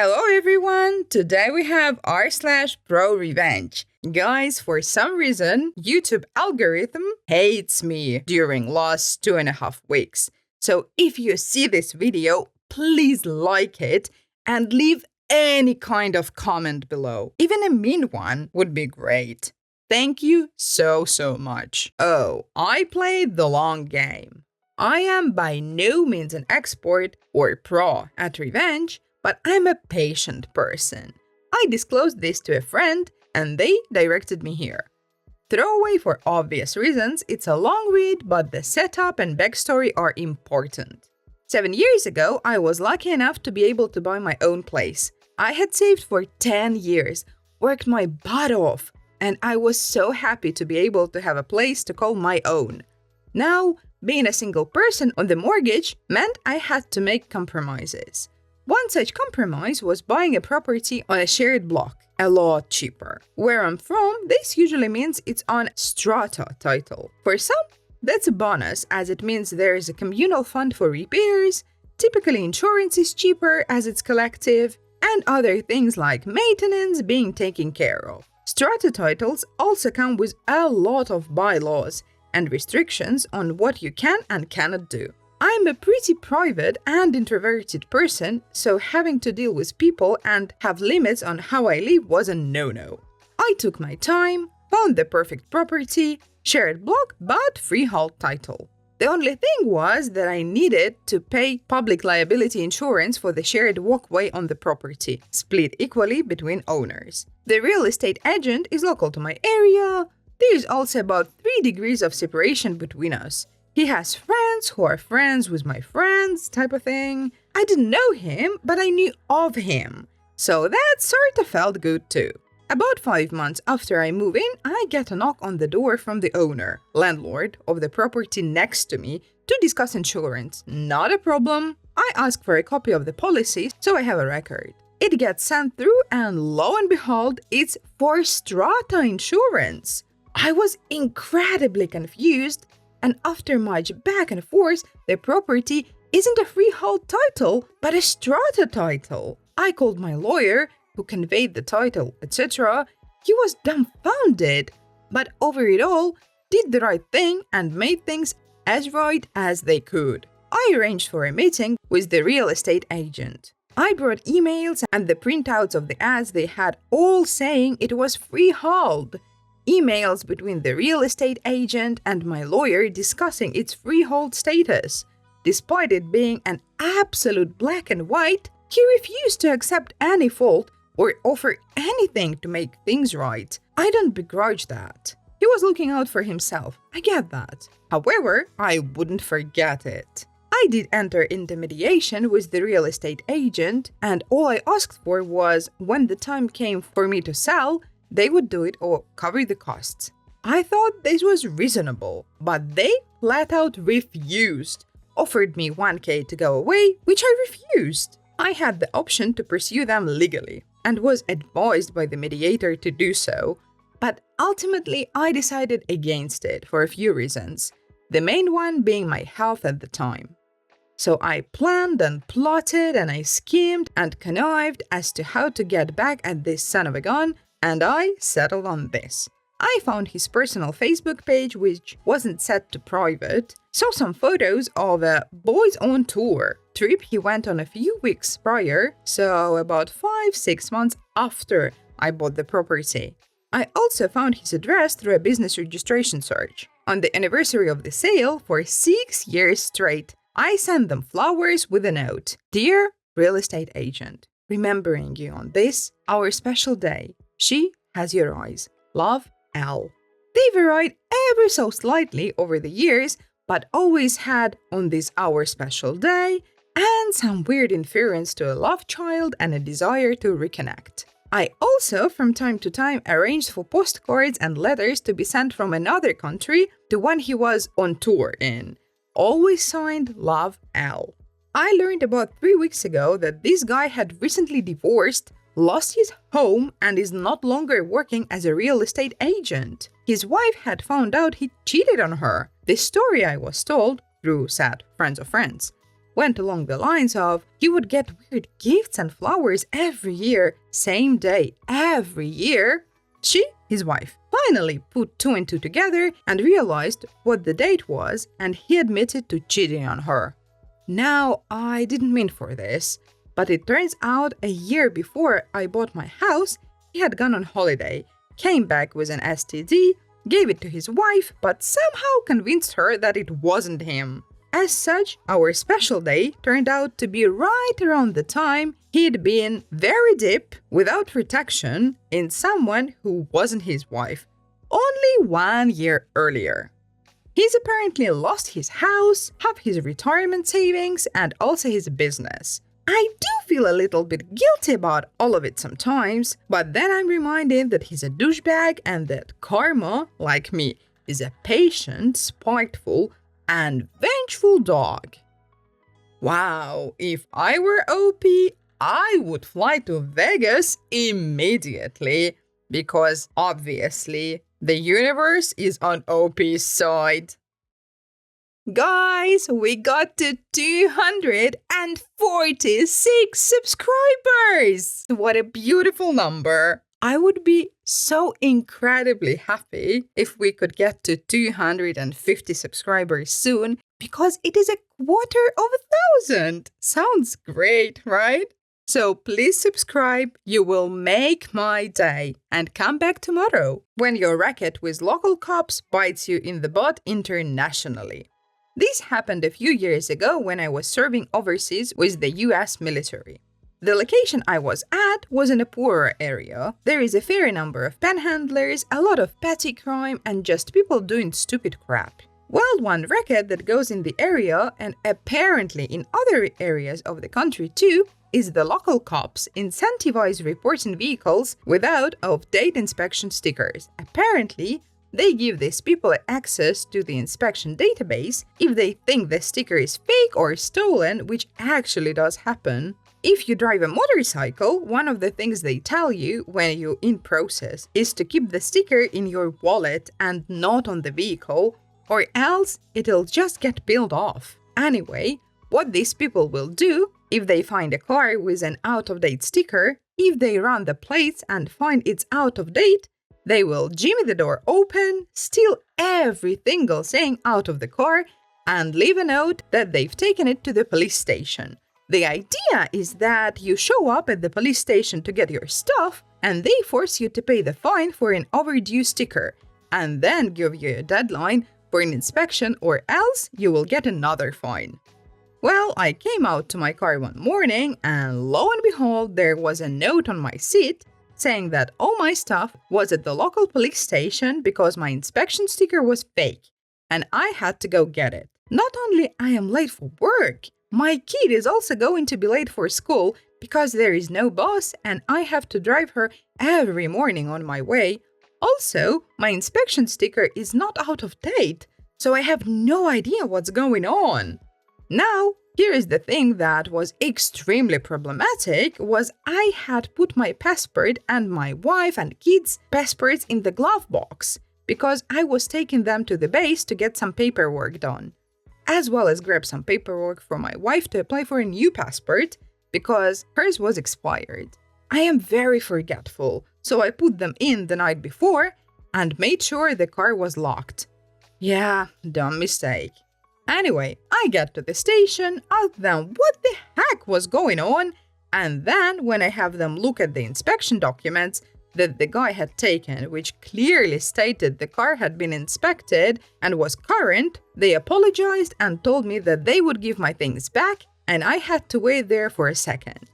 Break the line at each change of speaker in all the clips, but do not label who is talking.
Hello everyone! Today we have r/pro revenge. Guys, for some reason, YouTube algorithm hates me during last 2.5 weeks. So if you see this video, please like it and leave any kind of comment below. Even a mean one would be great. Thank you so much. Oh, I played the long game. I am by no means an expert or pro at revenge, but I'm a patient person. I disclosed this to a friend and they directed me here. Throwaway for obvious reasons, it's a long read, but the setup and backstory are important. 7 years ago, I was lucky enough to be able to buy my own place. I had saved for 10 years, worked my butt off, and I was so happy to be able to have a place to call my own. Now, being a single person on the mortgage meant I had to make compromises. One such compromise was buying a property on a shared block, a lot cheaper. Where I'm from, this usually means it's on strata title. For some, that's a bonus, as it means there is a communal fund for repairs, typically insurance is cheaper as it's collective, and other things like maintenance being taken care of. Strata titles also come with a lot of bylaws and restrictions on what you can and cannot do. I'm a pretty private and introverted person, so having to deal with people and have limits on how I live was a no-no. I took my time, found the perfect property, shared block but freehold title. The only thing was that I needed to pay public liability insurance for the shared walkway on the property, split equally between owners. The real estate agent is local to my area. There's also about 3 degrees of separation between us. He has friends who are friends with my friends, type of thing. I didn't know him, but I knew of him. So that sort of felt good too. About 5 months after I move in, I get a knock on the door from the owner, landlord, of the property next to me to discuss insurance. Not a problem. I ask for a copy of the policy, so I have a record. It gets sent through and lo and behold, it's for strata insurance. I was incredibly confused, and after much back and forth, the property isn't a freehold title, but a strata title. I called my lawyer, who conveyed the title, etc. He was dumbfounded, but over it all, did the right thing and made things as right as they could. I arranged for a meeting with the real estate agent. I brought emails and the printouts of the ads they had, all saying it was freehold. Emails between the real estate agent and my lawyer discussing its freehold status. Despite it being an absolute black and white, he refused to accept any fault or offer anything to make things right. I don't begrudge that. He was looking out for himself, I get that. However, I wouldn't forget it. I did enter into mediation with the real estate agent, and all I asked for was, when the time came for me to sell, they would do it or cover the costs. I thought this was reasonable, but they flat out refused. Offered me 1K to go away, which I refused. I had the option to pursue them legally and was advised by the mediator to do so, but ultimately I decided against it for a few reasons, the main one being my health at the time. So I planned and plotted and I schemed and connived as to how to get back at this son of a gun, and I settled on this. I found his personal Facebook page, which wasn't set to private, saw some photos of a boys on tour trip he went on a few weeks prior, so about 5-6 months after I bought the property. I also found his address through a business registration search. On the anniversary of the sale, for 6 years straight, I sent them flowers with a note. Dear real estate agent, remembering you on this, our special day. She has your eyes. Love, L. They varied ever so slightly over the years, but always had on this our special day and some weird inference to a love child and a desire to reconnect. I also, from time to time, arranged for postcards and letters to be sent from another country to one he was on tour in. Always signed Love, L. I learned about 3 weeks ago that this guy had recently divorced, lost his home, and is not longer working as a real estate agent. His wife had found out he cheated on her. This story I was told, through sad friends of friends, went along the lines of he would get weird gifts and flowers every year, same day, every year. She, his wife, finally put two and two together and realized what the date was, and he admitted to cheating on her. Now, I didn't mean for this, but it turns out a year before I bought my house, he had gone on holiday, came back with an STD, gave it to his wife, but somehow convinced her that it wasn't him. As such, our special day turned out to be right around the time he'd been very deep, without protection, in someone who wasn't his wife, only 1 year earlier. He's apparently lost his house, half his retirement savings, and also his business. I do feel a little bit guilty about all of it sometimes, but then I'm reminded that he's a douchebag and that karma, like me, is a patient, spiteful, and vengeful dog. Wow, if I were OP, I would fly to Vegas immediately, because obviously the universe is on OP's side. Guys, we got to 246 subscribers! What a beautiful number! I would be so incredibly happy if we could get to 250 subscribers soon, because it is 250,000. Sounds great, right? So please subscribe, you will make my day. And come back tomorrow, when your racket with local cops bites you in the butt internationally. This happened a few years ago when I was serving overseas with the US military. The location I was at was in a poorer area. There is a fair number of panhandlers, a lot of petty crime, and just people doing stupid crap. Well, one racket that goes in the area, and apparently in other areas of the country too, is the local cops incentivize reporting vehicles without out-of-date inspection stickers. Apparently, they give these people access to the inspection database if they think the sticker is fake or stolen, which actually does happen. If you drive a motorcycle, one of the things they tell you when you're in process is to keep the sticker in your wallet and not on the vehicle, or else it'll just get peeled off. Anyway, what these people will do, if they find a car with an out-of-date sticker, if they run the plates and find it's out of date, they will jimmy the door open, steal every single thing out of the car, and leave a note that they've taken it to the police station. The idea is that you show up at the police station to get your stuff, and they force you to pay the fine for an overdue sticker, and then give you a deadline for an inspection, or else you will get another fine. Well, I came out to my car one morning, and lo and behold, there was a note on my seat saying that all my stuff was at the local police station because my inspection sticker was fake, and I had to go get it. Not only I am late for work, my kid is also going to be late for school because there is no bus and I have to drive her every morning on my way. Also, my inspection sticker is not out of date, so I have no idea what's going on. Now, here is the thing that was extremely problematic was I had put my passport and my wife and kids' passports in the glove box because I was taking them to the base to get some paperwork done, as well as grab some paperwork for my wife to apply for a new passport because hers was expired. I am very forgetful, so I put them in the night before and made sure the car was locked. Yeah, dumb mistake. Anyway, I get to the station, ask them what the heck was going on, and then when I have them look at the inspection documents that the guy had taken, which clearly stated the car had been inspected and was current, they apologized and told me that they would give my things back, and I had to wait there for a second.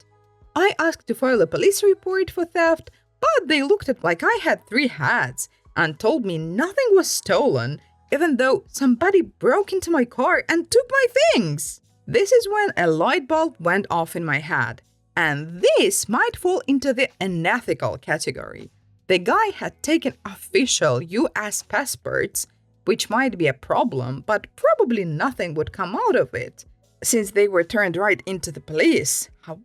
I asked to file a police report for theft, but they looked at like I had 3 hats and told me nothing was stolen, even though somebody broke into my car and took my things. This is when a light bulb went off in my head. And this might fall into the unethical category. The guy had taken official US passports, which might be a problem, but probably nothing would come out of it, since they were turned right into the police. However,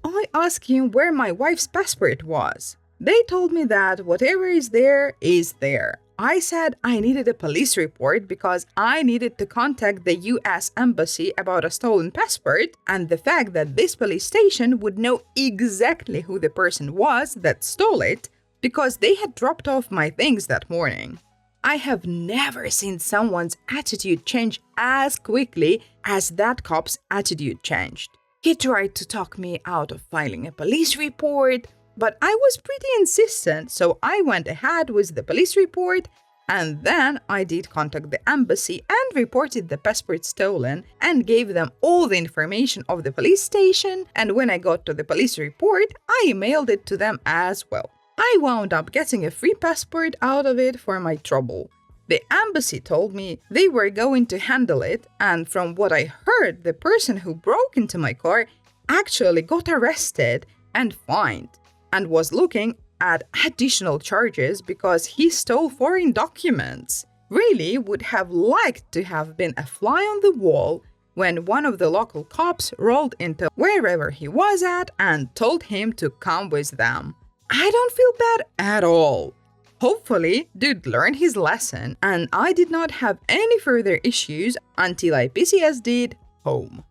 I asked him where my wife's passport was. They told me that whatever is there is there. I said I needed a police report because I needed to contact the US Embassy about a stolen passport and the fact that this police station would know exactly who the person was that stole it because they had dropped off my things that morning. I have never seen someone's attitude change as quickly as that cop's attitude changed. He tried to talk me out of filing a police report, but I was pretty insistent, so I went ahead with the police report, and then I did contact the embassy and reported the passport stolen and gave them all the information of the police station, and when I got to the police report, I emailed it to them as well. I wound up getting a free passport out of it for my trouble. The embassy told me they were going to handle it, and from what I heard, the person who broke into my car actually got arrested and fined, and was looking at additional charges because he stole foreign documents. Really would have liked to have been a fly on the wall when one of the local cops rolled into wherever he was at and told him to come with them. I don't feel bad at all. Hopefully, dude learned his lesson and I did not have any further issues until I PTSD'd home.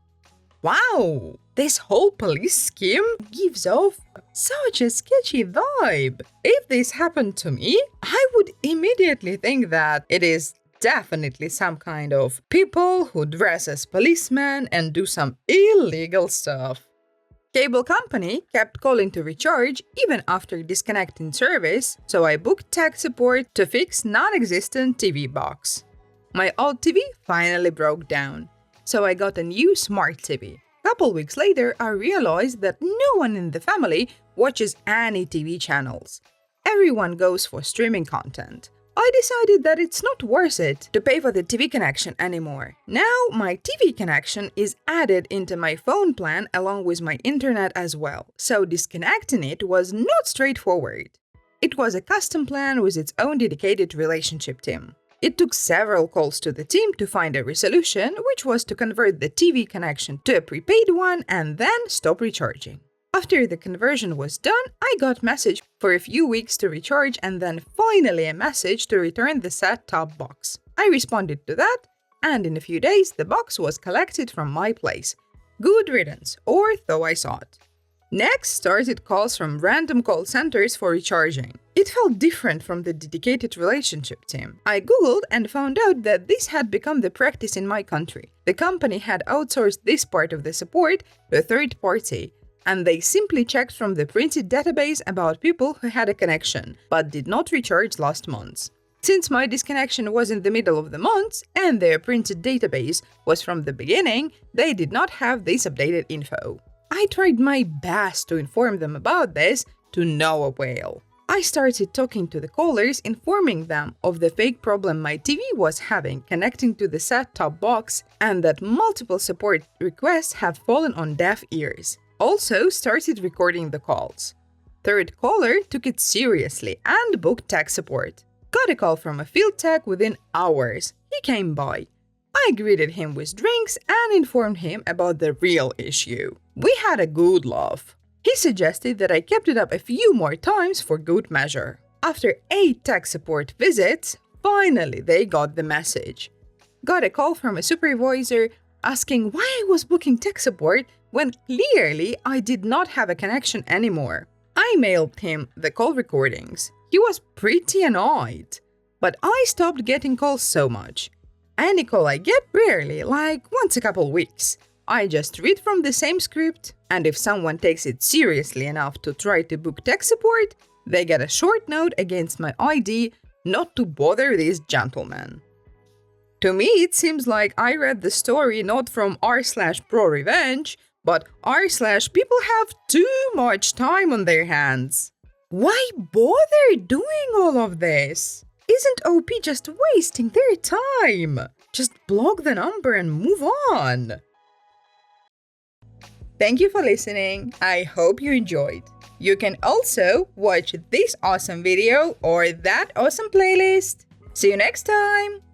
Wow! This whole police scheme gives off such a sketchy vibe. If this happened to me, I would immediately think that it is definitely some kind of people who dress as policemen and do some illegal stuff. Cable company kept calling to recharge even after disconnecting service, so I booked tech support to fix non-existent TV box. My old TV finally broke down, so I got a new smart TV. Couple weeks later, I realized that no one in the family watches any TV channels. Everyone goes for streaming content. I decided that it's not worth it to pay for the TV connection anymore. Now my TV connection is added into my phone plan along with my internet as well, so disconnecting it was not straightforward. It was a custom plan with its own dedicated relationship team. It took several calls to the team to find a resolution, which was to convert the TV connection to a prepaid one and then stop recharging. After the conversion was done, I got message for a few weeks to recharge and then finally a message to return the set-top box. I responded to that, and in a few days the box was collected from my place. Good riddance, or though I saw it. Next started calls from random call centers for recharging. It felt different from the dedicated relationship team. I googled and found out that this had become the practice in my country. The company had outsourced this part of the support to a third party, and they simply checked from the printed database about people who had a connection, but did not recharge last month. Since my disconnection was in the middle of the month, and their printed database was from the beginning, they did not have this updated info. I tried my best to inform them about this, to no avail. I started talking to the callers, informing them of the fake problem my TV was having connecting to the set-top box, and that multiple support requests have fallen on deaf ears. Also started recording the calls. Third caller took it seriously and booked tech support. Got a call from a field tech within hours. He came by. I greeted him with drinks and informed him about the real issue. We had a good laugh. He suggested that I kept it up a few more times for good measure. After 8 tech support visits, finally they got the message. Got a call from a supervisor asking why I was booking tech support when clearly I did not have a connection anymore. I mailed him the call recordings. He was pretty annoyed. But I stopped getting calls so much. Any call I get, rarely, like once a couple weeks. I just read from the same script, and if someone takes it seriously enough to try to book tech support, they get a short note against my ID not to bother these gentlemen. To me, it seems like I read the story not from r/pro-revenge, but r/people have too much time on their hands. Why bother doing all of this? Isn't OP just wasting their time? Just block the number and move on. Thank you for listening. I hope you enjoyed. You can also watch this awesome video or that awesome playlist. See you next time!